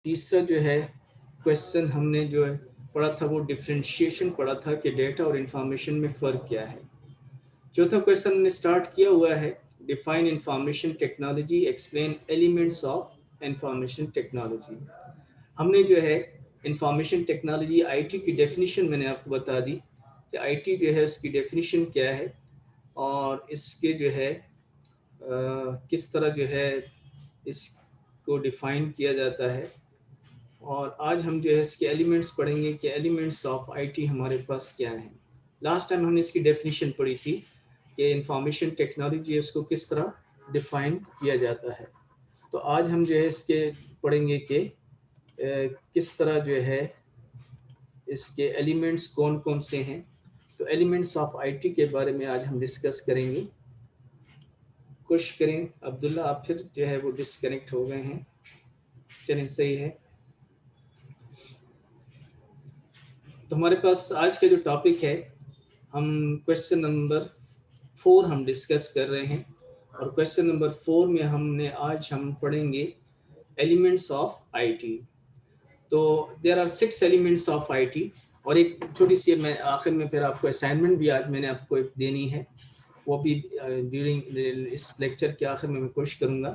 तीसरा जो है क्वेश्चन हमने जो है पढ़ा था वो डिफरेंशिएशन पढ़ा था कि डेटा और इंफॉर्मेशन में फ़र्क क्या है। चौथा क्वेश्चन हमने स्टार्ट किया हुआ है, define information technology, explain elements of information technology. हमने जो है इंफॉर्मेशन टेक्नोलॉजी आईटी की डेफिनेशन मैंने आपको बता दी कि आईटी जो है उसकी डेफिनेशन क्या है और इसके जो है किस तरह जो है इसको डिफ़ाइन किया जाता है। और आज हम जो है इसके एलिमेंट्स पढ़ेंगे कि एलिमेंट्स ऑफ आईटी हमारे पास क्या हैं। लास्ट टाइम हमने इसकी डेफिनेशन पढ़ी थी कि इंफॉर्मेशन टेक्नोलॉजी उसको किस तरह डिफ़ाइन किया जाता है। तो आज हम जो है इसके पढ़ेंगे कि किस तरह जो है इसके एलिमेंट्स कौन कौन से हैं। तो एलिमेंट्स ऑफ आईटी के बारे में आज हम डिस्कस करेंगे। कोशिश करें अब्दुल्ला, आप फिर जो है वो डिस्कनेक्ट हो गए हैं। चलें, सही है। तो हमारे पास आज का जो टॉपिक है, हम क्वेश्चन नंबर 4 हम डिस्कस कर रहे हैं और क्वेश्चन नंबर 4 में हम पढ़ेंगे एलिमेंट्स ऑफ आईटी। तो there are 6 elements of IT और एक छोटी सी मैं आखिर में फिर आपको असाइनमेंट भी आज मैंने आपको एक देनी है, वो भी ड्यूरिंग इस लेक्चर के आखिर में मैं कोशिश करूँगा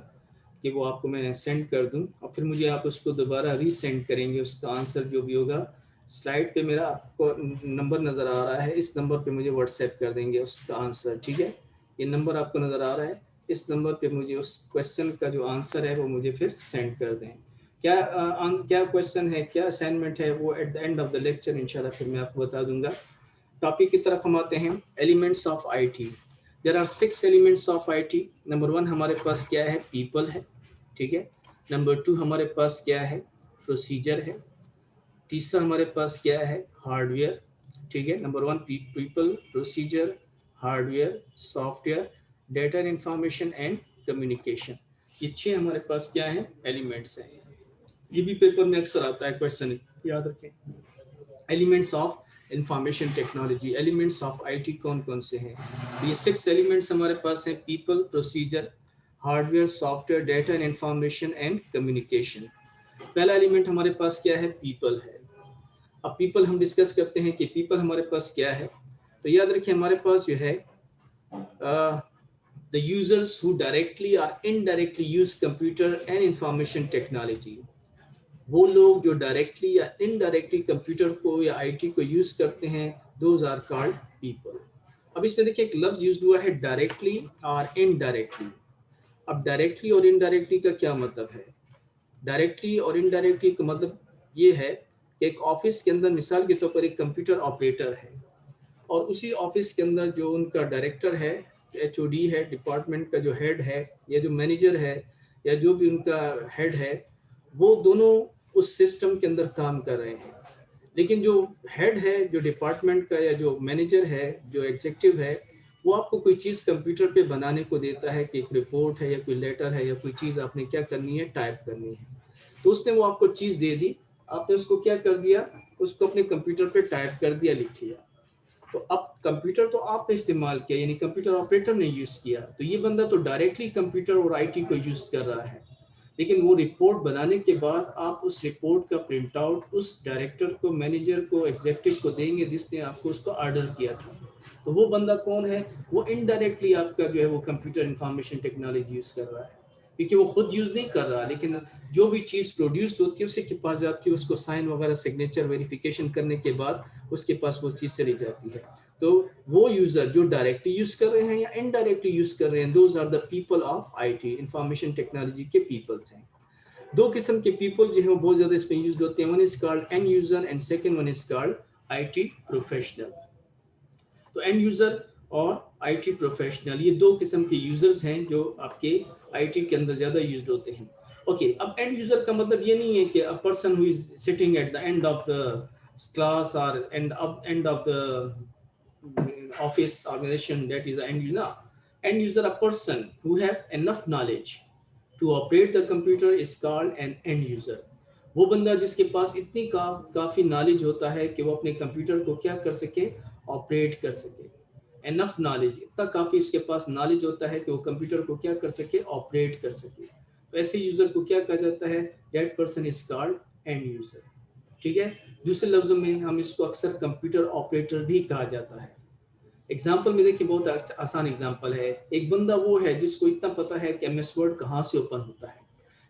कि वो आपको मैं सेंड कर दूं और फिर मुझे आप उसको दोबारा रीसेंड करेंगे। उसका आंसर जो भी होगा, स्लाइड पे मेरा आपको नंबर नज़र आ रहा है, इस नंबर पे मुझे व्हाट्सएप कर देंगे उसका आंसर। ठीक है, ये नंबर आपको नज़र आ रहा है, इस नंबर पे मुझे उस क्वेश्चन का जो आंसर है वो मुझे फिर सेंड कर दें। क्या क्वेश्चन है, क्या असाइनमेंट है, वो eight the end of the lecture इंशाल्लाह फिर मैं आपको बता दूंगा। टॉपिक की तरफ हम आते हैं, elements of IT. There are 6 elements of IT. Number 1 हमारे पास क्या है, पीपल है। ठीक है। नंबर 2 हमारे पास क्या है, प्रोसीजर है। तीसरा हमारे पास क्या है, हार्डवेयर। ठीक है। Number 1 people, procedure, hardware, software, data and information and communication. ये 6 हमारे पास क्या है, एलिमेंट्स हैं। ये भी पेपर में अक्सर आता है क्वेश्चन, याद रखें। Elements of information technology, elements of IT कौन कौन से हैं। ये 6 एलिमेंट्स हमारे पास हैं, people, procedure, hardware, software, data and information and communication. पहला एलिमेंट हमारे पास क्या है, पीपल है। अब पीपल हम डिस्कस करते हैं कि पीपल हमारे पास क्या है। तो याद रखिए हमारे पास जो है द यूजर्स हु डायरेक्टली और indirectly use computer and information technology. वो लोग जो डायरेक्टली या इनडायरेक्टली कंप्यूटर को या आईटी को यूज करते हैं, दोज आर कॉल्ड पीपल। अब इसमें देखिए एक लफ्ज यूज हुआ है, डायरेक्टली और इनडायरेक्टली। अब डायरेक्टली और इनडायरेक्टली का क्या मतलब है। डायरेक्टली और इनडायरेक्टली का मतलब ये है कि एक ऑफिस के अंदर मिसाल के तौर पर एक कंप्यूटर ऑपरेटर है और उसी ऑफिस के अंदर जो उनका डायरेक्टर है, एचओडी है, डिपार्टमेंट का जो हेड है या जो मैनेजर है या जो भी उनका हेड है, वो दोनों उस सिस्टम के अंदर काम कर रहे हैं। लेकिन जो हेड है, जो डिपार्टमेंट का या जो मैनेजर है, जो एग्जीक्यूटिव है, वो आपको कोई चीज़ कंप्यूटर पे बनाने को देता है कि एक रिपोर्ट है या कोई लेटर है या कोई चीज़ आपने क्या करनी है, टाइप करनी है। तो उसने वो आपको चीज़ दे दी, आपने उसको क्या कर दिया, उसको अपने कंप्यूटर पे टाइप कर दिया, लिख लिया। तो अब कंप्यूटर तो आपने इस्तेमाल किया, यानी कंप्यूटर ऑपरेटर ने यूज़ किया, तो ये बंदा तो डायरेक्टली कंप्यूटर और आईटी को यूज़ कर रहा है। लेकिन वो रिपोर्ट बनाने के बाद आप उस रिपोर्ट का प्रिंट आउट उस डायरेक्टर को, मैनेजर को, एग्जीक्यूटिव को देंगे जिसने आपको उसको ऑर्डर किया था। तो वो बंदा कौन है, वो इनडायरेक्टली आपका जो है वो कंप्यूटर इंफॉर्मेशन टेक्नोलॉजी यूज़ कर रहा है, क्योंकि वो खुद यूज़ नहीं कर रहा, लेकिन जो भी चीज़ प्रोड्यूस होती है उसी के पास जाती है, उसको साइन वगैरह सिग्नेचर वेरिफिकेशन करने के बाद उसके पास वो चीज़ चली जाती है। तो वो यूज़र जो डायरेक्टली यूज़ कर रहे हैं या इनडायरेक्टली यूज़ कर रहे हैं, those are the people of IT, information technology के पीपल्स हैं। दो किस्म के पीपल जो है वो बहुत ज़्यादा इसमें यूज होते हैं, one is called end user and second one is called IT professional. तो एंड यूज़र और आईटी प्रोफेशनल, ये दो किस्म के यूजर्स हैं जो आपके आईटी के अंदर ज़्यादा यूज होते हैं। ओके, अब एंड यूज़र का मतलब ये नहीं है कि a person who is sitting at the end of the class और end of the office organization, that is end user. End user, a person who have enough knowledge to operate the computer is called an end user. वो बंदा जिसके पास इतनी काफ़ी knowledge होता है कि वो अपने कंप्यूटर को क्या कर सके, ऑपरेट कर सके। एनफ नॉलेज, इतना काफ़ी उसके पास नॉलेज होता है कि वो कंप्यूटर को क्या कर सके, ऑपरेट कर सके। तो ऐसे यूजर को क्या कहा जाता है, that person is called end user. ठीक है, दूसरे लफ्जों में हम इसको अक्सर कंप्यूटर ऑपरेटर भी कहा जाता है। एग्जाम्पल में देखिए, बहुत आसान एग्जाम्पल है। एक बंदा वो है जिसको इतना पता है कि एमएस वर्ड कहाँ से ओपन होता है,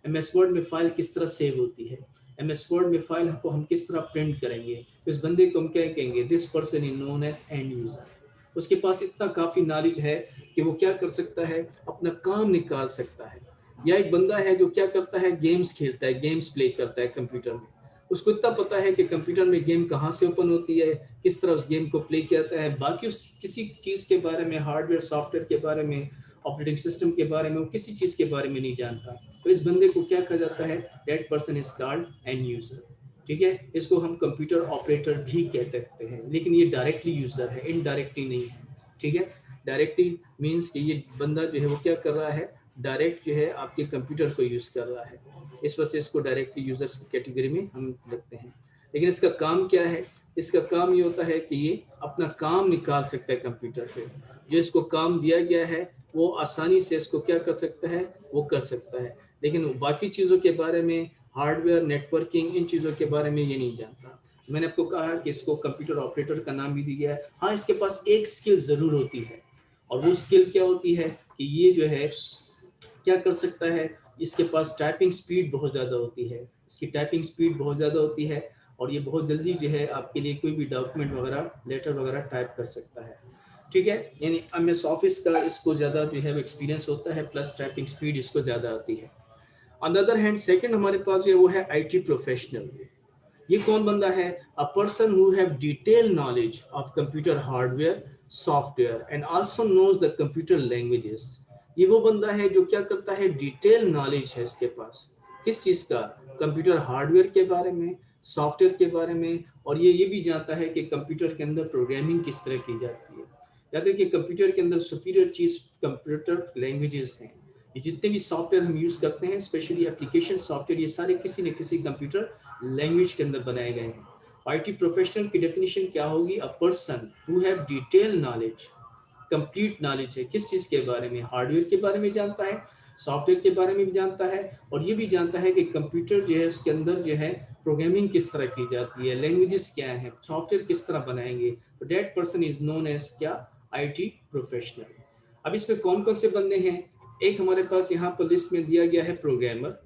एमएस वर्ड में फाइल किस तरह सेव होती है, एमएस वर्ड में फाइल को हम किस तरह प्रिंट करेंगे, तो इस बंदे को हम क्या कहेंगे, this person is known as end user. उसके पास इतना काफ़ी नॉलेज है कि वो क्या कर सकता है, अपना काम निकाल सकता है। या एक बंदा है जो क्या करता है, गेम्स खेलता है, गेम्स प्ले करता है कंप्यूटर में, उसको इतना पता है कि कंप्यूटर में गेम कहाँ से ओपन होती है, किस तरह उस गेम को प्ले किया जाता है, बाकी उस किसी चीज़ के बारे में, हार्डवेयर सॉफ्टवेयर के बारे में, ऑपरेटिंग सिस्टम के बारे में, वो किसी चीज़ के बारे में नहीं जानता। तो इस बंदे को क्या कहा जाता है, that person is called end user. ठीक है, इसको हम कंप्यूटर ऑपरेटर भी कह सकते हैं, लेकिन ये डायरेक्टली यूजर है, इनडायरेक्टली नहीं है। ठीक है, डायरेक्टली मीन्स कि ये बंदा जो है वो क्या कर रहा है, डायरेक्ट जो है आपके कंप्यूटर को यूज़ कर रहा है, इस वजह से इसको डायरेक्टली यूजर्स की कैटेगरी में हम रखते हैं। लेकिन इसका काम क्या है, इसका काम ये होता है कि ये अपना काम निकाल सकता है कंप्यूटर पे, जो इसको काम दिया गया है वो आसानी से इसको क्या कर सकता है, वो कर सकता है। लेकिन बाकी चीज़ों के बारे में, हार्डवेयर, नेटवर्किंग, इन चीज़ों के बारे में ये नहीं जानता। मैंने आपको कहा कि इसको कंप्यूटर ऑपरेटर का नाम भी दिया गया है। हाँ, इसके पास एक स्किल ज़रूर होती है, और वो स्किल क्या होती है कि ये जो है क्या कर सकता है, इसके पास टाइपिंग स्पीड बहुत ज़्यादा होती है, इसकी टाइपिंग स्पीड बहुत ज़्यादा होती है, और ये बहुत जल्दी जो है आपके लिए कोई भी डॉक्यूमेंट वगैरह, लेटर वगैरह टाइप कर सकता है। ठीक है, यानी एमएस ऑफिस का इसको ज़्यादा जो है एक्सपीरियंस होता है, प्लस टाइपिंग स्पीड इसको ज़्यादा आती है। On the other hand, second हमारे पास जो है वो है आईटी प्रोफेशनल। ये कौन बंदा है, a person who have detail knowledge of computer hardware, software and also knows the computer languages. ये वो बंदा है जो क्या करता है, डिटेल नॉलेज है इसके पास, किस चीज़ का, कंप्यूटर हार्डवेयर के बारे में, सॉफ्टवेयर के बारे में, और ये भी जानता है कि कंप्यूटर के अंदर प्रोग्रामिंग किस तरह की जाती है। याद रखिए, कंप्यूटर के अंदर सुपीरियर चीज़ कंप्यूटर लैंग्वेजेस हैं। ये जितने भी सॉफ्टवेयर हम यूज़ करते हैं, स्पेशली एप्लीकेशन सॉफ्टवेयर, ये सारे किसी न किसी कंप्यूटर लैंग्वेज के अंदर बनाए गए हैं। आईटी प्रोफेशनल की डेफिनेशन क्या होगी, अ person who have detail knowledge, complete knowledge है किस चीज़ के बारे में, हार्डवेयर के बारे में जानता है, सॉफ्टवेयर के बारे में भी जानता है, और ये भी जानता है कि कंप्यूटर जो है उसके अंदर जो है प्रोग्रामिंग किस तरह की जाती है, लैंग्वेजेस क्या है, सॉफ्टवेयर किस तरह बनाएंगे। तो that person is known as क्या, आईटी प्रोफेशनल। अब इसमें कौन कौन से बंदे हैं, एक हमारे पास यहाँ पर लिस्ट में दिया गया है प्रोग्रामर,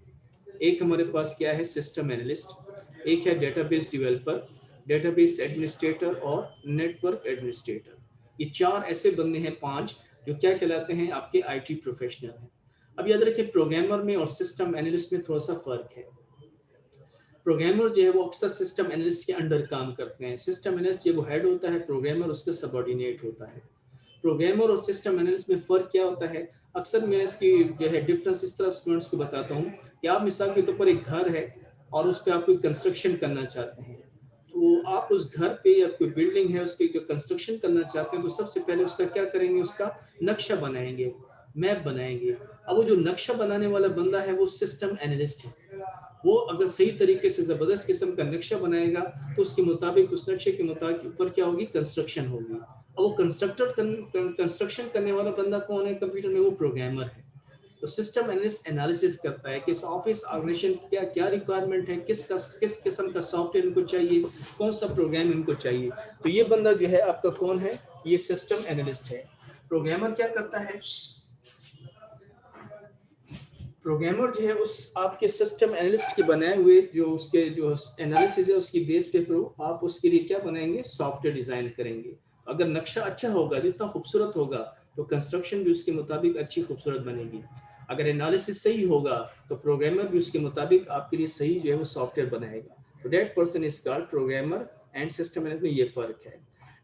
एक हमारे पास क्या है, सिस्टम एनालिस्ट, एक है डेटाबेस डेवलपर, डेटाबेस एडमिनिस्ट्रेटर और नेटवर्क एडमिनिस्ट्रेटर। ये चार ऐसे बंदे हैं, पांच, जो क्या कहलाते हैं, आपके आईटी प्रोफेशनल हैं। अब याद रखिए, प्रोग्रामर में और सिस्टम एनालिस्ट में थोड़ा सा फर्क है। प्रोग्रामर जो है वो अक्सर सिस्टम एनालिस्ट के अंडर काम करते हैं, सिस्टम एनालिस्ट जो वो हेड होता है, प्रोग्रामर उसके सबऑर्डिनेट होता है। प्रोग्रामर और सिस्टम एनालिस्ट में फ़र्क क्या होता है, अक्सर मैं इसकी जो है डिफरेंस इस तरह स्टूडेंट्स को बताता हूँ कि आप मिसाल के तौर पर एक घर है और उस पर आप कोई कंस्ट्रक्शन करना चाहते हैं, तो आप उस घर पे या कोई बिल्डिंग है उस पर जो कंस्ट्रक्शन करना चाहते हैं, तो सबसे पहले उसका क्या करेंगे, उसका नक्शा बनाएंगे, मैप बनाएंगे। अब वो जो नक्शा बनाने वाला बंदा है वो सिस्टम एनालिस्ट है। वो अगर सही तरीके से ज़बरदस्त किस्म का नक्शा बनाएगा तो उसके मुताबिक, उस नक्शे के मुताबिक ऊपर क्या होगी, कंस्ट्रक्शन होगी। अब वो कंस्ट्रक्शन करने वाला बंदा कौन है कंप्यूटर में, वो प्रोग्रामर है। तो सिस्टम एनालिस्ट एनालिसिस करता है कि इस ऑफिस ऑर्गेनाइजेशन की क्या क्या रिक्वायरमेंट है, किस किस्म का सॉफ्टवेयर इनको चाहिए, कौन सा प्रोग्राम इनको चाहिए। तो ये बंदा जो है आपका कौन है, ये सिस्टम एनालिस्ट है। प्रोग्रामर क्या करता है, प्रोग्रामर जो है उस आपके सिस्टम एनालिस्ट के बनाए हुए जो उसके जो एनालिसिस है उसकी बेस पे आप उसके लिए क्या बनाएंगे, सॉफ्टवेयर डिजाइन करेंगे। अगर नक्शा अच्छा होगा, जितना खूबसूरत होगा, तो कंस्ट्रक्शन भी उसके मुताबिक अच्छी खूबसूरत बनेगी। अगर एनालिसिस सही होगा तो प्रोग्रामर भी उसके मुताबिक आपके लिए सही जो है वो सॉफ्टवेयर बनाएगा। तो that person is called programmer and system analyst में ये फर्क है।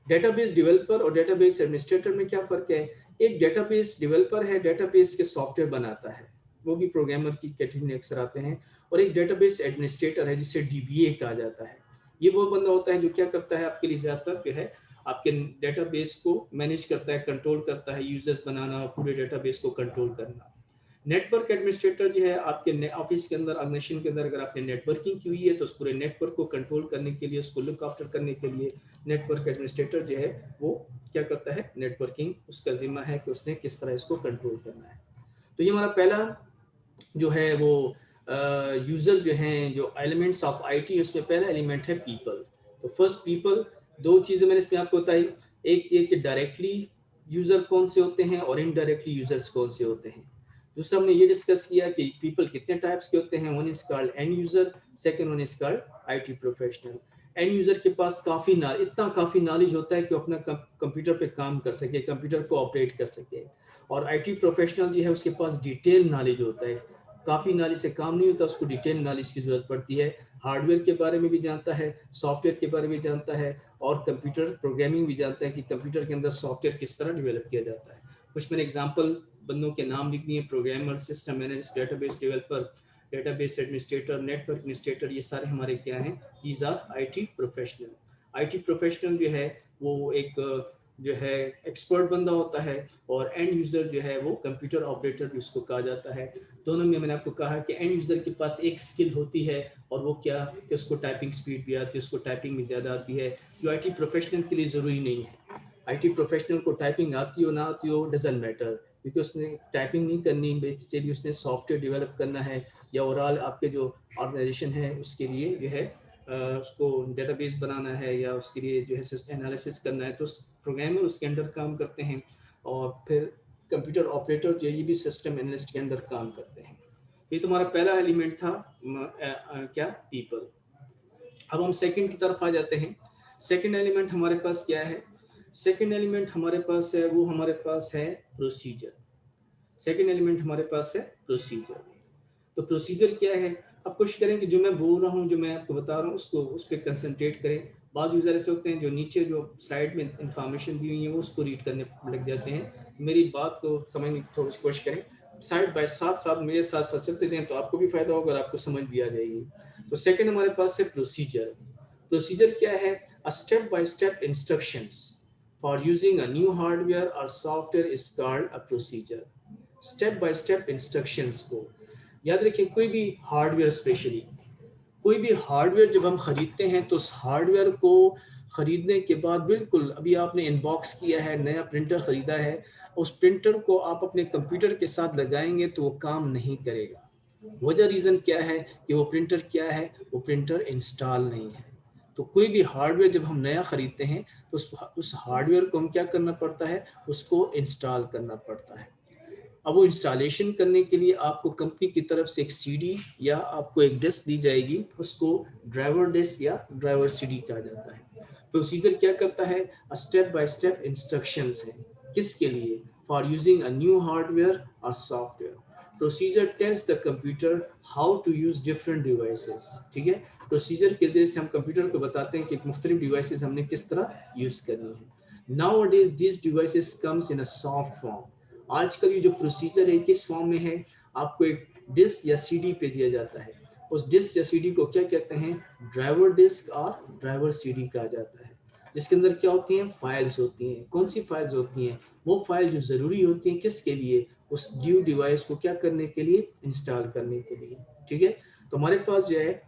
डेटाबेस डेवलपर और डेटाबेस एडमिनिस्ट्रेटर में क्या फर्क है, एक डेटाबेस डेवलपर है, डेटाबेस के सॉफ्टवेयर बनाता है, वो भी प्रोग्रामर की कैटेगरी में अक्सर आते हैं। और एक डेटाबेस एडमिनिस्ट्रेटर है जिसे डीबीए कहा जाता है। ये वो बंदा होता है जो क्या करता है, आपके लिए ज़्यादातर जो है आपके डेटाबेस को मैनेज करता है, कंट्रोल करता है, यूजर्स बनाना, पूरे डेटाबेस को कंट्रोल करना। नेटवर्क एडमिनिस्ट्रेटर जो है आपके ऑफिस के अंदर, ऑर्गेनाइजेशन के अंदर अगर आपने नेटवर्किंग की हुई है तो उस पूरे नेटवर्क को कंट्रोल करने के लिए, उसको लुक आफ्टर करने के लिए नेटवर्क एडमिनिस्ट्रेटर जो है वो क्या करता है, नेटवर्किंग उसका जिम्मा है कि उसने किस तरह इसको कंट्रोल करना है। तो ये हमारा पहला जो है वो यूज़र जो हैं, जो एलिमेंट्स ऑफ आईटी, उसमें पहला एलिमेंट है पीपल। तो फर्स्ट पीपल, दो चीज़ें मैंने इसमें आपको बताई, एक ये कि डायरेक्टली यूज़र कौन से होते हैं और इनडायरेक्टली यूज़र्स कौन से होते हैं। दूसरा हमने ये डिस्कस किया कि पीपल कितने टाइप्स के होते हैं, one is called end user, second one is called IT professional. End user के पास इतना काफ़ी नॉलेज होता है कि वो अपना कंप्यूटर पे काम कर सके, कंप्यूटर को ऑपरेट कर सके। और आईटी प्रोफेशनल जो है उसके पास डिटेल नॉलेज होता है, काफ़ी नॉलेज से काम नहीं होता, उसको डिटेल नॉलेज की ज़रूरत पड़ती है। हार्डवेयर के बारे में भी जानता है, सॉफ्टवेयर के बारे में जानता है, और कंप्यूटर प्रोग्रामिंग भी जानता है कि कंप्यूटर के अंदर सॉफ्टवेयर किस तरह डेवलप किया जाता है। कुछ मैंने एग्जांपल बंदों के नाम लिख दिए, programmer, system analyst, database developer, database administrator, network administrator, ये सारे हमारे क्या हैं, these are IT professional. IT professional जो है वो एक जो है एक्सपर्ट बंदा होता है, और एंड यूज़र जो है वो कंप्यूटर ऑपरेटर भी उसको कहा जाता है। दोनों में मैंने आपको कहा कि एंड यूज़र के पास एक स्किल होती है, और वो क्या, कि उसको टाइपिंग स्पीड भी आती है, उसको टाइपिंग भी ज़्यादा आती है, जो आईटी प्रोफेशनल के लिए ज़रूरी नहीं है। आईटी प्रोफेशनल को टाइपिंग आती हो ना आती हो डजंट मैटर, क्योंकि उसने टाइपिंग नहीं करनी, बेसिकली उसने सॉफ्टवेयर डेवलप करना है, या ओवरऑल आपके जो ऑर्गेनाइजेशन है उसके लिए जो है उसको डेटाबेस बनाना है, या उसके लिए जो है एनालिसिस करना है, तो प्रोग्रामर उसके अंडर काम करते हैं। और फिर कंप्यूटर ऑपरेटर जो ये भी सिस्टम एनालिस्ट के अंडर काम करते हैं। ये तुम्हारा पहला एलिमेंट था, क्या, पीपल। अब हम सेकंड की तरफ आ जाते हैं। सेकंड एलिमेंट हमारे पास क्या है, सेकंड एलिमेंट हमारे पास है, वो हमारे पास है प्रोसीजर। सेकंड एलिमेंट हमारे पास है प्रोसीजर। तो प्रोसीजर क्या है, अब कोशिश करें कि जो मैं बोल रहा हूँ, जो मैं आपको बता रहा हूँ, उसको उस पर कंसंट्रेट करें। बाद यूज़र ऐसे होते हैं जो नीचे जो स्लाइड में इंफॉर्मेशन दी हुई है वो उसको रीड करने लग जाते हैं। मेरी बात को समझने की थोड़ी कोशिश करें, साइड बाय साथ साथ मेरे साथ साथ चलते जाएं, तो आपको भी फायदा होगा और आपको समझ भी आ जाएगी। तो सेकंड हमारे पास है प्रोसीजर। प्रोसीजर क्या है, a step by step instructions for using a new hardware और software is called a procedure. Step by step instructions को याद रखें। कोई भी हार्डवेयर, स्पेशली कोई भी हार्डवेयर जब हम खरीदते हैं, तो उस हार्डवेयर को खरीदने के बाद, बिल्कुल अभी आपने इनबॉक्स किया है, नया प्रिंटर खरीदा है, उस प्रिंटर को आप अपने कंप्यूटर के साथ लगाएंगे तो वो काम नहीं करेगा। वजह रीज़न क्या है, कि वो प्रिंटर क्या है, वो प्रिंटर इंस्टॉल नहीं है। तो कोई भी हार्डवेयर जब हम नया खरीदते हैं, तो उस हार्डवेयर को हम क्या करना पड़ता है, उसको इंस्टॉल करना पड़ता है। अब वो इंस्टॉलेशन करने के लिए आपको कंपनी की तरफ से एक सीडी या आपको एक डिस्क दी जाएगी, उसको ड्राइवर डिस्क या ड्राइवर सीडी कहा जाता है। प्रोसीजर क्या करता है, स्टेप बाय स्टेप इंस्ट्रक्शंस है, किसके लिए, for using a new hardware और software. Procedure tells the computer how to use different devices. ठीक है, प्रोसीजर के जरिए से हम कंप्यूटर को बताते हैं कि मुख्तलिफ डिवाइसेस हमने किस तरह यूज करनी है। Now days this devices comes in a soft form. आजकल ये जो प्रोसीजर है किस फॉर्म में है, आपको एक डिस्क या सीडी पे दिया जाता है। उस डिस्क या सीडी को क्या कहते हैं, ड्राइवर डिस्क और ड्राइवर सीडी कहा जाता है। जिसके अंदर क्या होती हैं, फाइल्स होती हैं। कौन सी फाइल्स होती हैं, वो फाइल जो ज़रूरी होती हैं किसके लिए, उस ड्यू डिवाइस को क्या करने के लिए, इंस्टॉल करने के लिए। ठीक है, तो हमारे पास जो है,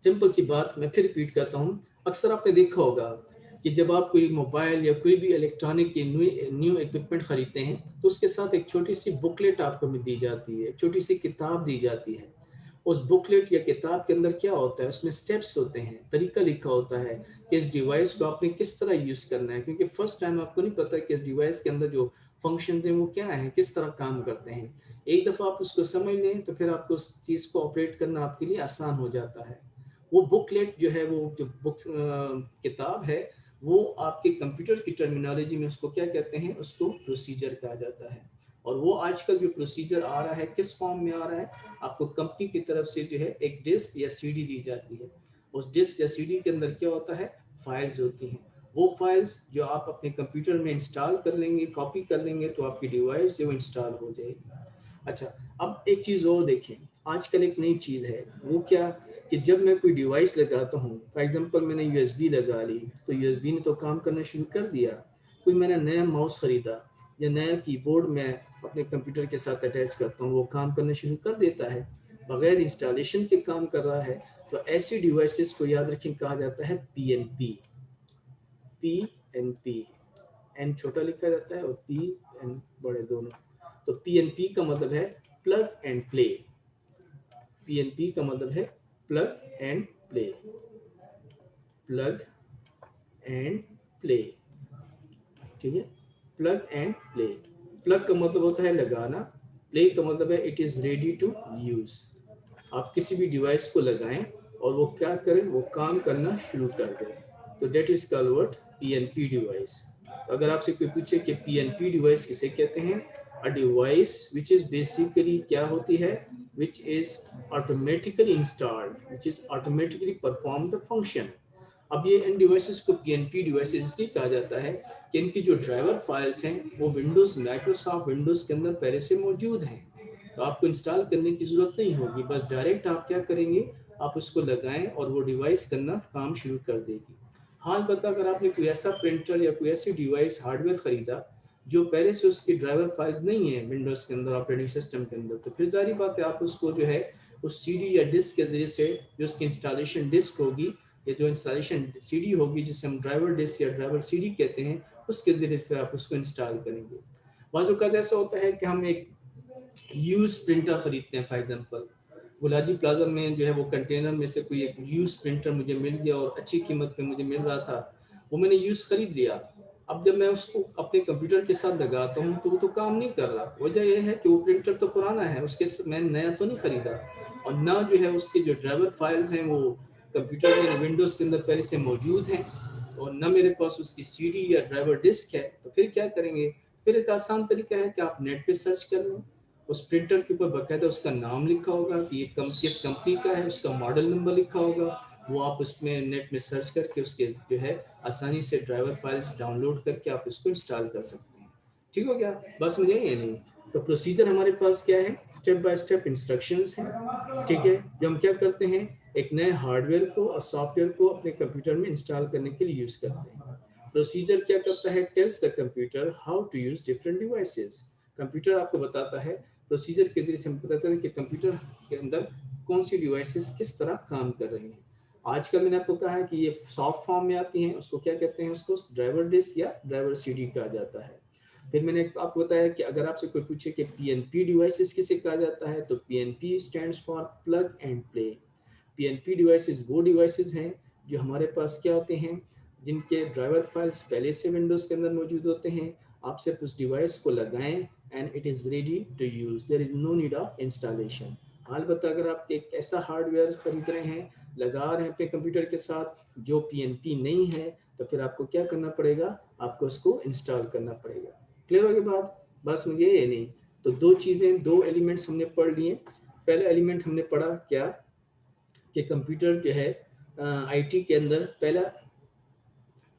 सिंपल सी बात मैं फिर रिपीट करता हूँ, अक्सर आपने देखा होगा कि जब आप कोई मोबाइल या कोई भी इलेक्ट्रॉनिक की न्यू इक्विपमेंट खरीदते हैं, तो उसके साथ एक छोटी सी बुकलेट आपको दी जाती है, एक छोटी सी किताब दी जाती है। उस बुकलेट या किताब के अंदर क्या होता है, उसमें स्टेप्स होते हैं, तरीका लिखा होता है कि इस डिवाइस को आपने किस तरह यूज़ करना है, क्योंकि फर्स्ट टाइम आपको नहीं पता कि इस डिवाइस के अंदर जो फंक्शंस हैं वो क्या हैं, किस तरह काम करते हैं। एक दफ़ा आप उसको समझ लें तो फिर आपको उस चीज़ को ऑपरेट करना आपके लिए आसान हो जाता है। वो बुकलेट जो है, वो जो किताब है, वो आपके कंप्यूटर की टर्मिनोलॉजी में उसको क्या कहते हैं, उसको प्रोसीजर कहा जाता है। और वो आजकल जो प्रोसीजर आ रहा है किस फॉर्म में आ रहा है, आपको कंपनी की तरफ से जो है एक डिस्क या सीडी दी जाती है। उस डिस्क या सीडी के अंदर क्या होता है, फाइल्स होती हैं। वो फाइल्स जो आप अपने कंप्यूटर में इंस्टॉल कर लेंगे, कॉपी कर लेंगे, तो आपकी डिवाइस जो इंस्टॉल हो जाएगी। अच्छा, अब एक चीज़ और देखें, आजकल एक नई चीज़ है, वो क्या, कि जब मैं कोई डिवाइस लगाता हूँ, फॉर एग्जांपल मैंने यूएसबी लगा ली, तो यूएसबी ने तो काम करना शुरू कर दिया। कोई मैंने नया माउस ख़रीदा या नया कीबोर्ड मैं अपने कंप्यूटर के साथ अटैच करता हूँ, वो काम करना शुरू कर देता है, बगैर इंस्टॉलेशन के काम कर रहा है। तो ऐसी डिवाइसेस को याद रखें कहा जाता है पीएनपी। पीएनपी, एन छोटा लिखा जाता है और पी एन बड़े दोनों। तो पीएनपी का मतलब है प्लग एंड प्ले। PNP का मतलब है plug and play, plug and play, ठीक है। प्लग एंड प्ले, प्लग का मतलब होता है लगाना, प्ले का मतलब है it is ready to use. आप किसी भी डिवाइस को लगाएं और वो क्या करे, वो काम करना शुरू कर दे, तो that is called what, PNP device. तो अगर आपसे कोई पूछे कि PNP डिवाइस किसे कहते हैं, a device which is basically क्या होती है, which is automatically installed, which is automatically perform the function. अब ये इन डिवाइसेस को PNP डिवाइसेस इसलिए कहा जाता है कि इनकी जो ड्राइवर फाइल्स हैं वो विंडोज, माइक्रोसॉफ्ट विंडोज के अंदर पहले से मौजूद हैं, तो आपको इंस्टॉल करने की ज़रूरत नहीं होगी। बस डायरेक्ट आप क्या करेंगे, आप उसको लगाएं और वो डिवाइस करना काम शुरू कर देगी। हाल बता, अगर आपने कोई ऐसा प्रिंटर या कोई ऐसी डिवाइस हार्डवेयर ख़रीदा जो पहले से उसकी ड्राइवर फाइल्स नहीं है विंडोज़ के अंदर, ऑपरेटिंग सिस्टम के अंदर, तो फिर जारी बात है आप उसको जो है उस CD या डिस्क के ज़रिए से, जो उसकी इंस्टॉलेशन डिस्क होगी या जो इंस्टॉलेशन CD होगी जिसे हम ड्राइवर डिस्क या ड्राइवर CD कहते हैं, उसके ज़रिए फिर आप उसको इंस्टॉल करेंगे। बाज़ औक़ात ऐसा होता है कि हम एक यूज प्रिंटर खरीदते हैं। फॉर एग्जांपल गुलाजी प्लाजा में जो है वो कंटेनर में से कोई एक यूज प्रिंटर मुझे मिल गया और अच्छी कीमत पे मुझे मिल रहा था, वो मैंने यूज खरीद लिया। अब जब मैं उसको अपने कंप्यूटर के साथ लगाता हूँ तो वो तो काम नहीं कर रहा। वजह यह है कि वो प्रिंटर तो पुराना है, उसके मैंने नया तो नहीं खरीदा, और ना जो है उसके जो ड्राइवर फाइल्स हैं वो कंप्यूटर में विंडोज़ के अंदर पहले से मौजूद हैं, और ना मेरे पास उसकी CD या ड्राइवर डिस्क है। तो फिर क्या करेंगे, फिर एक आसान तरीका है कि आप नेट पे सर्च कर लें। उस प्रिंटर के ऊपर बाकायदा उसका नाम लिखा होगा कि ये किस कंपनी का है, उसका मॉडल नंबर लिखा होगा, वो आप उसमें नेट में सर्च करके उसके जो है आसानी से ड्राइवर फाइल्स डाउनलोड करके आप उसको इंस्टॉल कर सकते हैं। ठीक हो गया, बस मुझे ये नहीं। तो प्रोसीजर हमारे पास क्या है, स्टेप बाय स्टेप इंस्ट्रक्शंस हैं, ठीक है, जो हम क्या करते हैं, एक नए हार्डवेयर को और सॉफ्टवेयर को अपने कंप्यूटर में इंस्टॉल करने के लिए यूज़ करते हैं। प्रोसीजर क्या करता है, tells the computer how to use different devices. Computer आपको बताता है, प्रोसीजर के जरिए से हम बताते हैं कि कंप्यूटर के अंदर कौन सी डिवाइसेस किस तरह काम कर रही हैं। आजकल मैंने आपको कहा है कि ये सॉफ्ट फॉर्म में आती हैं, उसको क्या कहते हैं, उसको ड्राइवर डिस्क या ड्राइवर CD कहा जाता है। फिर मैंने आपको बताया कि अगर आपसे कोई पूछे कि PNP डिवाइसेस किसे कहा जाता है, तो PNP stands for plug and play. PNP devices वो डिवाइसेस हैं जो हमारे पास क्या होते हैं, जिनके ड्राइवर फाइल्स पहले से विंडोज़ के अंदर मौजूद होते हैं। आप सिर्फ उस डिवाइस को लगाएं and it is ready to use, there is no need of installation. अलबत्ता अगर आप एक ऐसा हार्डवेयर खरीद रहे हैं, लगा रहे हैं अपने कंप्यूटर के साथ जो PNP नहीं है, तो फिर आपको क्या करना पड़ेगा, आपको उसको इंस्टॉल करना पड़ेगा। क्लियर हो गई बात, बस मुझे ये नहीं। तो दो चीज़ें, दो एलिमेंट्स हमने पढ़ लिए। पहला एलिमेंट हमने पढ़ा क्या, कि कंप्यूटर जो है IT के अंदर पहला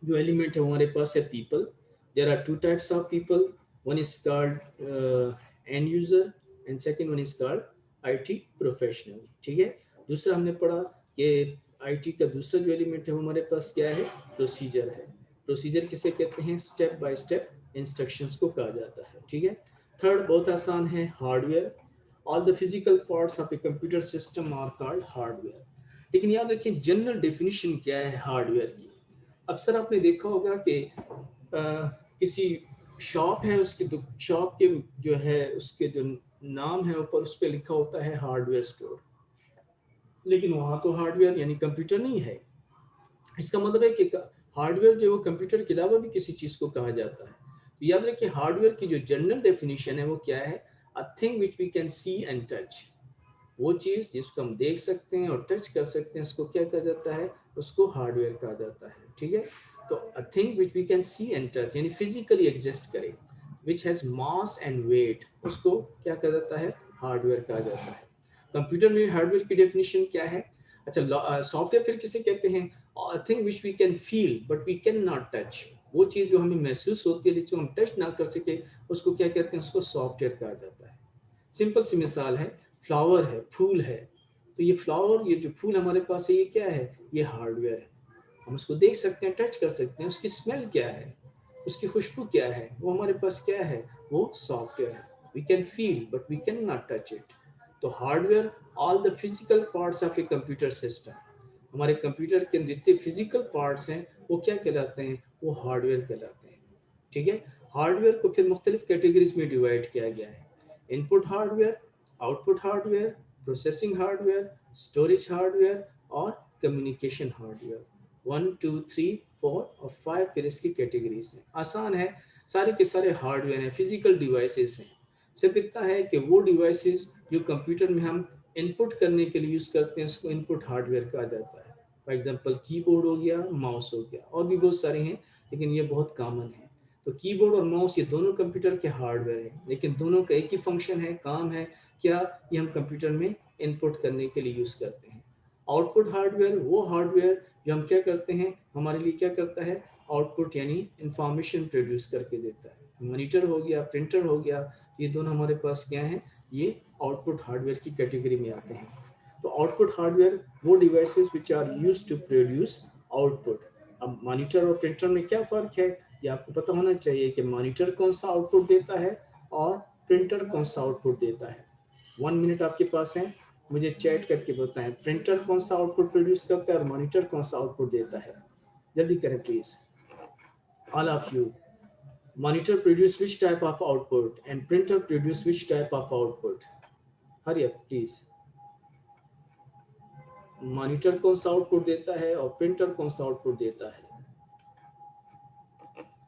जो एलिमेंट है वो हमारे पास है people. There are two types of people, one is called end user and second one is called IT professional, ठीक है। दूसरा हमने पढ़ा कि IT का दूसरा जो एलिमेंट है वो हमारे पास क्या है, प्रोसीजर है। प्रोसीजर किसे कहते हैं, स्टेप बाय स्टेप इंस्ट्रक्शंस को कहा जाता है, ठीक है। थर्ड बहुत आसान है, hardware. All the physical parts of a computer system are called hardware. लेकिन याद रखिए जनरल डेफिनेशन क्या है हार्डवेयर की। अक्सर आपने देखा होगा कि किसी शॉप है, उसकी शॉप के जो है उसके जो नाम है ऊपर उस पर लिखा होता है हार्डवेयर स्टोर, लेकिन वहाँ तो हार्डवेयर यानी कंप्यूटर नहीं है। इसका मतलब है कि हार्डवेयर जो वो कंप्यूटर के अलावा भी किसी चीज़ को कहा जाता है। तो याद रखिए हार्डवेयर की जो जनरल डेफिनेशन है वो क्या है, a thing which we can see and touch. वो चीज़ जिसको हम देख सकते हैं और टच कर सकते हैं उसको क्या कहा जाता है, उसको हार्डवेयर कहा जाता है, ठीक है। तो a thing which we can see and touch यानी फिजिकली एग्जिस्ट करे, which has mass and weight, उसको क्या कहा जाता है, हार्डवेयर कहा जाता है। कंप्यूटर में हार्डवेयर की डेफिनेशन क्या है। अच्छा, सॉफ्टवेयर फिर किसे कहते हैं, a thing which we can feel but we can not touch. वो चीज़ जो हमें महसूस होती है लेकिन हम टच ना कर सके, उसको क्या कहते हैं, उसको सॉफ्टवेयर कहा जाता है। सिंपल सी मिसाल है, फ्लावर है, फूल है, तो ये फ्लावर, ये जो फूल हमारे पास है, ये क्या है, ये हार्डवेयर है। हम उसको देख सकते हैं, टच कर सकते हैं, उसकी स्मेल क्या है, उसकी खुशबू क्या है, वो हमारे पास क्या है, वो सॉफ्टवेयर है। We can feel but we can not it इट। तो hardware, all the physical parts of a computer system, हमारे कंप्यूटर के जितने फिजिकल पार्ट्स हैं वो क्या कहलाते हैं, वो हार्डवेयर कहलाते हैं, ठीक है। हार्डवेयर को फिर मुख्तलिफ कैटेगरीज में डिवाइड किया गया है। Input hardware, output hardware, processing hardware, storage hardware और कम्युनिकेशन हार्डवेयर। 1 2 3 4 और 5 फिर इसकी कैटेगरीज हैं। आसान है, सारे के सारे हार्डवेयर हैं, फिजिकल डिवाइसेस हैं। सिर्फ इतना है कि वो डिवाइसेस जो कंप्यूटर में हम इनपुट करने के लिए यूज़ करते हैं उसको इनपुट हार्डवेयर कहा जाता है। फॉर एग्जांपल कीबोर्ड हो गया, माउस हो गया, और भी बहुत सारे हैं लेकिन ये बहुत कॉमन है। तो कीबोर्ड और माउस ये दोनों कंप्यूटर के हार्डवेयर हैं, लेकिन दोनों का एक ही फंक्शन है, काम है क्या, ये हम कंप्यूटर में इनपुट करने के लिए यूज़ करते हैं। आउटपुट हार्डवेयर वो हार्डवेयर जो हम क्या करते हैं, हमारे लिए क्या करता है, आउटपुट यानी इंफॉर्मेशन प्रोड्यूस करके देता है। मॉनिटर हो गया, प्रिंटर हो गया, ये दोनों हमारे पास क्या हैं, ये आउटपुट हार्डवेयर की कैटेगरी में आते हैं। तो आउटपुट हार्डवेयर वो devices which are used to produce output. अब मॉनिटर और प्रिंटर में क्या फ़र्क है, ये आपको पता होना चाहिए कि मॉनिटर कौन सा आउटपुट देता है और प्रिंटर कौन सा आउटपुट देता है। 1 मिनट आपके पास है, मुझे चैट करके बताएं प्रिंटर कौन सा आउटपुट प्रोड्यूस करता है और मॉनिटर कौन सा आउटपुट देता है। जल्दी करें please, all of you. Monitor produce which type of output and printer produce which type of output. Hurry up please. Monitor कौन सा आउटपुट देता है और प्रिंटर कौन सा आउटपुट देता है,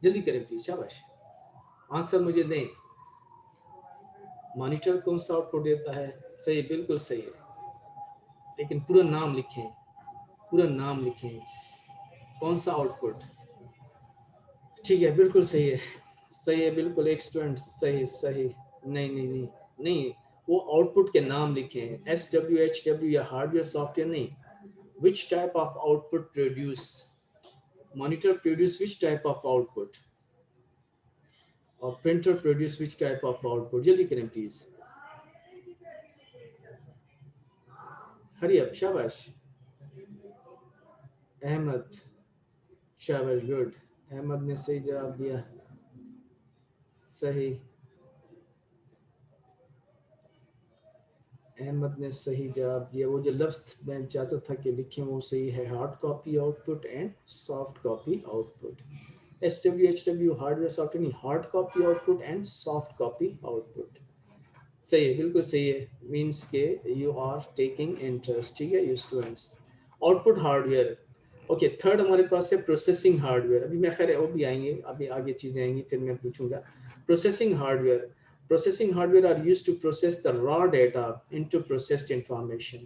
जल्दी करें प्लीज, शाबाश, आंसर मुझे दें। मॉनिटर कौन सा आउटपुट देता है, सही, बिल्कुल सही है, लेकिन पूरा नाम लिखें, पूरा नाम लिखें, कौन सा आउटपुट। ठीक है, बिल्कुल सही है, सही है, बिल्कुल, एक स्टूडेंट सही सही। नहीं नहीं नहीं नहीं, वो आउटपुट के नाम लिखें, SWHW या हार्डवेयर सॉफ्टवेयर नहीं। Which type of output produce, monitor produce which type of output और printer produce which type of output. जल्दी करें प्लीज, हरी अप, शाबाश, अहमद, शाबाश, गुड, अहमद ने सही जवाब दिया, सही, अहमद ने सही जवाब दिया। वो जो लफ्ज़ मैं चाहता था कि लिखें वो सही है, hard copy output and soft copy output. SWHW hardware software नहीं, hard copy output and soft copy output. सही है, बिल्कुल सही है, मीन्स के यू आर टेकिंग इंटरेस्ट। ठीक है you students. Output hardware, okay. Third हमारे पास है प्रोसेसिंग हार्डवेयर। अभी मैं खैर वो भी आएंगे, अभी आगे चीज़ें आएंगी फिर मैं पूछूंगा। Processing hardware, processing hardware are used to process the raw data into processed information।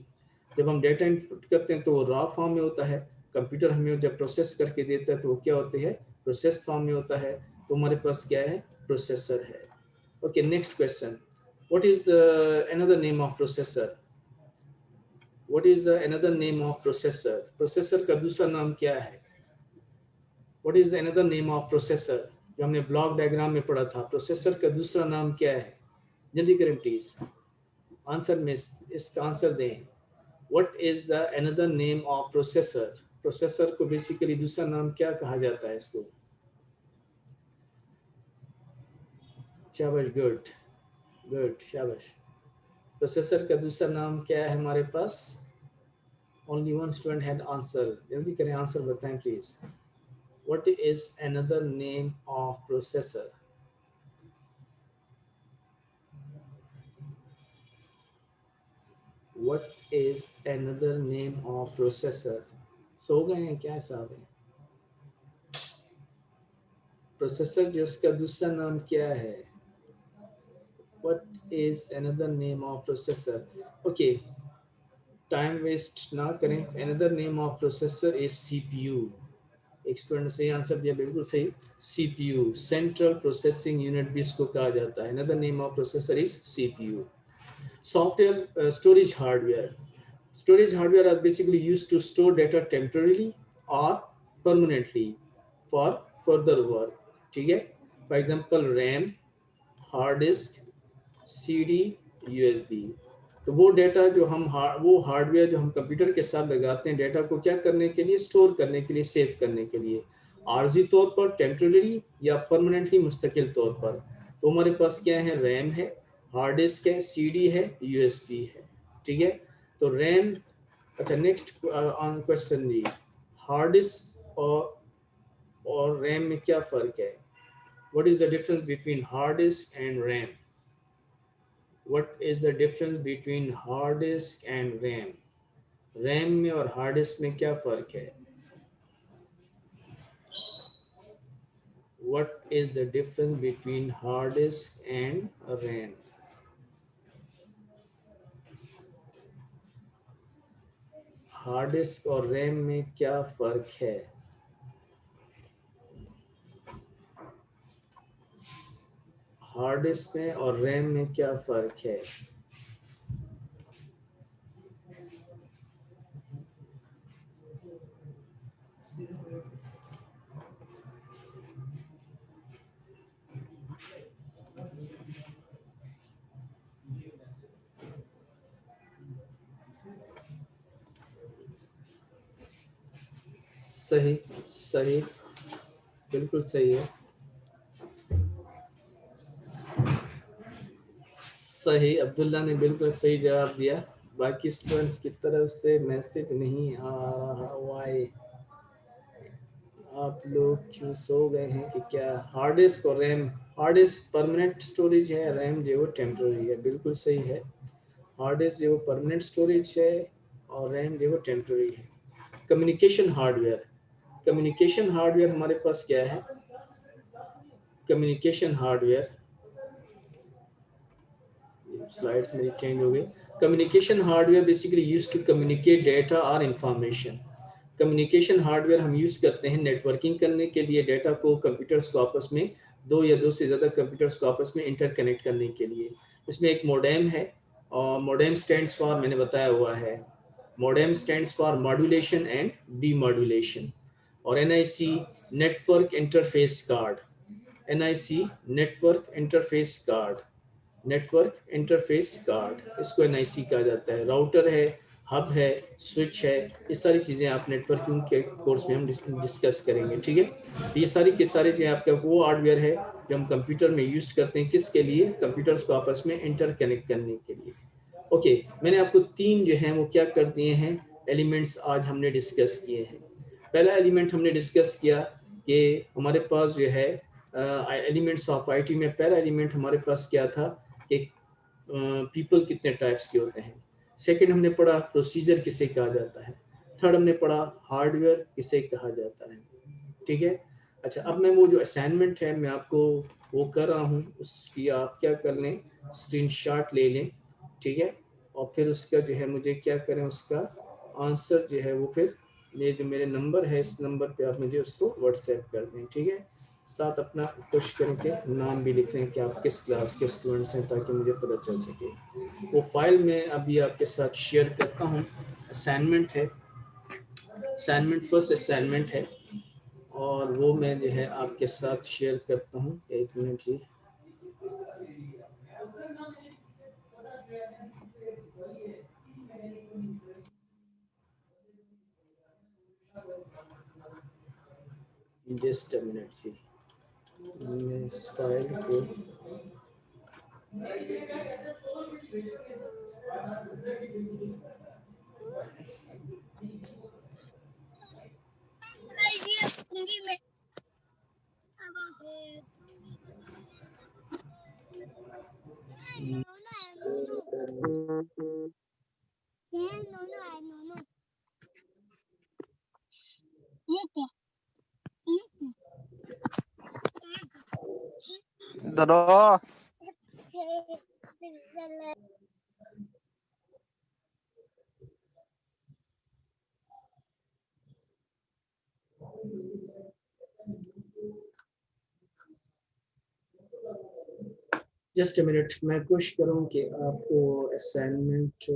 जब हम डेटा इनपुट करते हैं तो वो रॉ फॉर्म में होता है, कंप्यूटर हमें जब प्रोसेस करके देता है तो वो क्या होती है, प्रोसेस फॉर्म में होता है। तो हमारे पास क्या है, प्रोसेसर है। Okay, next question, what is the another name of processor, what is the another name of processor, processor का दूसरा नाम क्या है, what is the another name of processor, जो हमने ब्लॉक डायग्राम में पढ़ा था, प्रोसेसर का दूसरा नाम क्या है, जल्दी करें प्लीज, आंसर में इसका आंसर दें। What is the another name of processor, processor को बेसिकली दूसरा नाम क्या कहा जाता है इसको, शाबाश, गुड गुड, शाबाश। प्रोसेसर का दूसरा नाम क्या है हमारे पास, only one student had answer, जल्दी करें, आंसर बताएं please. What is another name of processor, what is another name of processor. सो गए हैं क्या साहब है, प्रोसेसर जो उसका दूसरा नाम क्या है, what is another name of processor, okay, time waste ना करें, another name of processor is CPU। एक स्टूडेंट ने सही आंसर दिया, बिल्कुल सही, CPU, सेंट्रल प्रोसेसिंग यूनिट भी इसको कहा जाता है। another name of processor is CPU। Software storage hardware, storage hardware are basically used to store data temporarily or permanently for further work। ठीक है, for example RAM, hard disk, CD, USB। तो वो data जो हम वो hardware जो हम computer के साथ लगाते हैं डेटा को क्या करने के लिए, स्टोर करने के लिए, सेव करने के लिए, आर्जी तौर पर, टेम्पररी या परमानेंटली मुस्तकिल तौर पर। तो हमारे पास क्या है, रैम है, हार्ड डिस्क है, CD है, USB है। ठीक है, तो रैम, अच्छा नेक्स्ट क्वेश्चन जी, हार्ड डिस्क और रैम में क्या फ़र्क है, what is the difference between hard disk and RAM. What is the difference between hard disk and RAM? RAM में और हार्ड डिस्क में क्या फ़र्क है? What is the difference between hard disk and RAM? Hard disk और RAM में क्या फ़र्क है? हार्ड डिस्क में और रैम में क्या फ़र्क है? सही, सही, बिल्कुल सही है। सही, अब्दुल्ला ने बिल्कुल सही जवाब दिया। बाकी स्टूडेंट्स की तरफ से मैसेज नहीं आ रहा, वाई? आप लोग क्यों सो गए हैं कि क्या? हार्ड डिस्क और RAM, hard disk permanent storage है, रैम जो वो टेम्प्रोरी है, बिल्कुल सही है। हार्ड डिस्क जो परमानेंट स्टोरेज है और रैम जो वो टेम्प्रोरी है। कम्युनिकेशन हार्डवेयर, कम्युनिकेशन हार्डवेयर हमारे पास क्या है? कम्युनिकेशन हार्डवेयर, स्लाइड्स मेरी चेंज हो गई। Communication hardware basically use to communicate data और इंफॉर्मेशन। कम्युनिकेशन हार्डवेयर हम यूज़ करते हैं नेटवर्किंग करने के लिए, डेटा को, कंप्यूटर्स को आपस में, दो या दो से ज़्यादा कंप्यूटर्स को आपस में इंटरकनेक्ट करने के लिए। इसमें एक मोडेम है, और मोडेम स्टैंड्स फॉर, मैंने बताया हुआ है, modem stands for modulation and demodulation. और NIC, network interface card, NIC network interface card, network interface card, इसको एनआईसी कहा जाता है। राउटर है, हब है, स्विच है, ये सारी चीज़ें आप नेटवर्किंग के कोर्स में हम डिस्कस करेंगे, ठीक है। ये सारी के सारे जो आपका वो हार्डवेयर है जो हम कंप्यूटर में यूज करते हैं, किसके लिए? कंप्यूटर्स को आपस में इंटरकनेक्ट करने के लिए। ओके, मैंने आपको तीन जो हैं वो क्या कर दिए हैं, एलिमेंट्स आज हमने डिस्कस किए हैं। पहला एलिमेंट हमने डिस्कस किया कि हमारे पास जो है एलिमेंट्स ऑफ आईटी में पहला एलिमेंट हमारे पास क्या था कि पीपल कितने टाइप्स के होते हैं। सेकंड हमने पढ़ा प्रोसीजर किसे कहा जाता है। थर्ड हमने पढ़ा हार्डवेयर किसे कहा जाता है, ठीक है। अच्छा, अब मैं वो जो असाइनमेंट है मैं आपको वो कर रहा हूँ, उसकी आप क्या कर लें, स्क्रीनशॉट ले लें, ठीक है। और फिर उसका जो है मुझे क्या करें, उसका आंसर जो है वो फिर ये जो मेरे नंबर है इस नंबर पे आप मुझे उसको व्हाट्सएप कर दें, ठीक है। साथ अपना कोशिश करें कि नाम भी लिख लें कि आप किस क्लास के स्टूडेंट्स हैं, ताकि मुझे पता चल सके। वो फाइल मैं अभी आपके साथ शेयर करता हूँ। असाइनमेंट है, असाइनमेंट फर्स्ट असाइनमेंट है, और वो मैं जो है आपके साथ शेयर करता हूँ। एक मिनट जी, जस्ट अ मिनट जी, मैं इस फाइल को दादा जस्ट अ मिनट, मैं कोशिश करूँ कि आपको असाइनमेंट,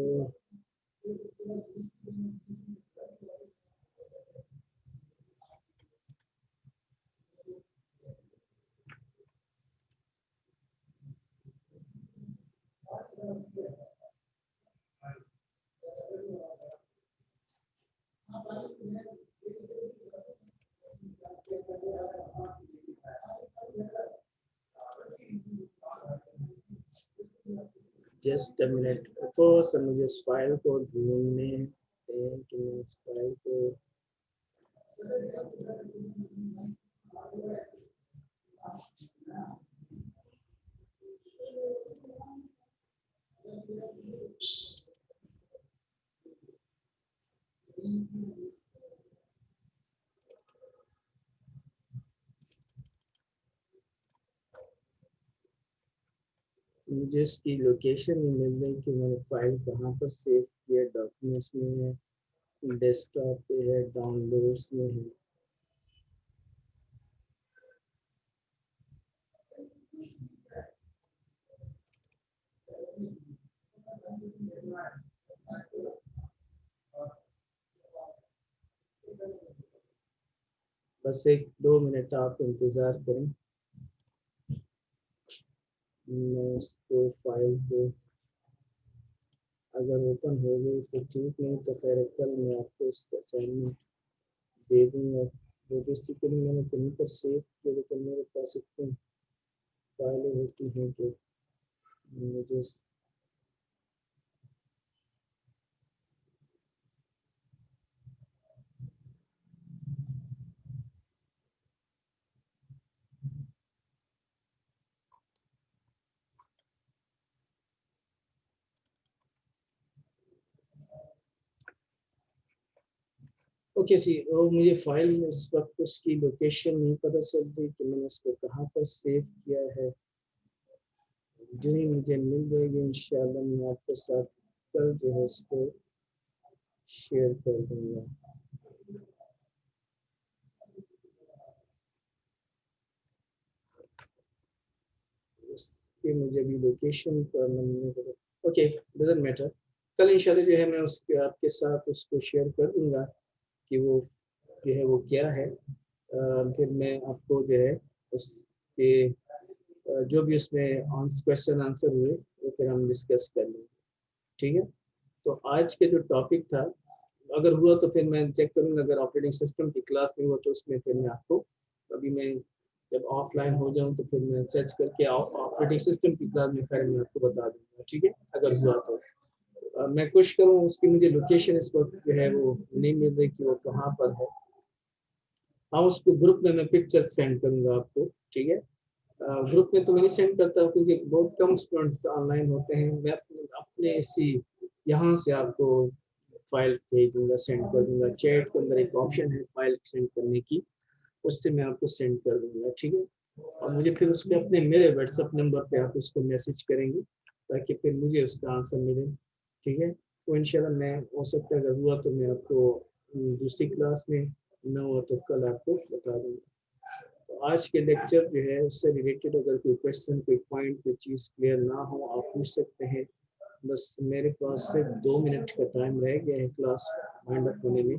जस्ट अ मिनट, थोड़ा सा मुझे इस फाइल को ढूंढने दें कि मैं इस फाइल को, मुझे इसकी लोकेशन नहीं मिल रही कि मैंने फाइल कहाँ पर सेव किया, डॉक्यूमेंट्स में है, डेस्कटॉप पे है, डाउनलोड्स में है। बस 1-2 मिनट आप इंतज़ार करें, मैं इसको फाइल को अगर ओपन हो गई तो ठीक, नहीं तो फिर कल मैं आपको इसका असाइनमेंट दे दूँगा। वो बेसिकली मैंने कहीं पर सेव किया, लेकिन मेरे पास इतनी फाइलें होती हैं कि मुझे ओके सी, और मुझे फाइल में इस वक्त उसकी लोकेशन नहीं पता चल रही कि मैंने उसको कहाँ पर सेव किया है। जो ही मुझे मिल जाएगी इंशाल्लाह मैं आपके साथ कल जो है इसको शेयर कर दूंगा। इसकी मुझे भी लोकेशन पर मिलने को, ओके डजंट मैटर। कल इंशाल्लाह जो है मैं उसके आपके साथ उसको शेयर कर दूंगा कि वो जो है वो क्या है। फिर मैं आपको जो है उसके जो भी उसमें क्वेश्चन आंसर हुए वो फिर हम डिस्कस कर लेंगे, ठीक है। तो आज के जो टॉपिक था, अगर हुआ तो फिर मैं चेक करूँगा, अगर ऑपरेटिंग सिस्टम की क्लास में हुआ तो उसमें फिर मैं आपको, अभी मैं जब ऑफलाइन हो जाऊँ तो फिर मैं सर्च करके ऑपरेटिंग सिस्टम की क्लास में फिर मैं आपको बता दूंगा, ठीक है अगर हुआ तो। मैं कोशिश करूँ, उसकी मुझे लोकेशन इस वक्त जो है वो नहीं मिल रही कि वो कहाँ पर है। हाँ, उसको ग्रुप में मैं पिक्चर सेंड करूँगा आपको, ठीक है। ग्रुप में तो मैं नहीं सेंड करता क्योंकि बहुत कम स्टूडेंट्स ऑनलाइन होते हैं। मैं अपने इसी यहाँ से आपको फाइल भेज दूंगा, सेंड कर दूंगा। चैट के अंदर एक ऑप्शन है फाइल सेंड करने की, उससे मैं आपको सेंड कर दूंगा, ठीक है। और मुझे फिर उसमें अपने मेरे व्हाट्सएप नंबर पे आप उसको मैसेज करेंगे ताकि फिर मुझे उसका आंसर मिले, ठीक है। तो इंशाल्लाह मैं हो सकता है अगर हुआ तो मैं आपको दूसरी क्लास में, न हुआ तो कल आपको बता दूंगा। तो आज के लेक्चर जो है उससे रिलेटेड अगर कोई क्वेश्चन, कोई पॉइंट, कोई चीज़ क्लियर ना हो आप पूछ सकते हैं। बस मेरे पास सिर्फ 2 मिनट का टाइम रह गया है क्लास वाइंड अप होने में।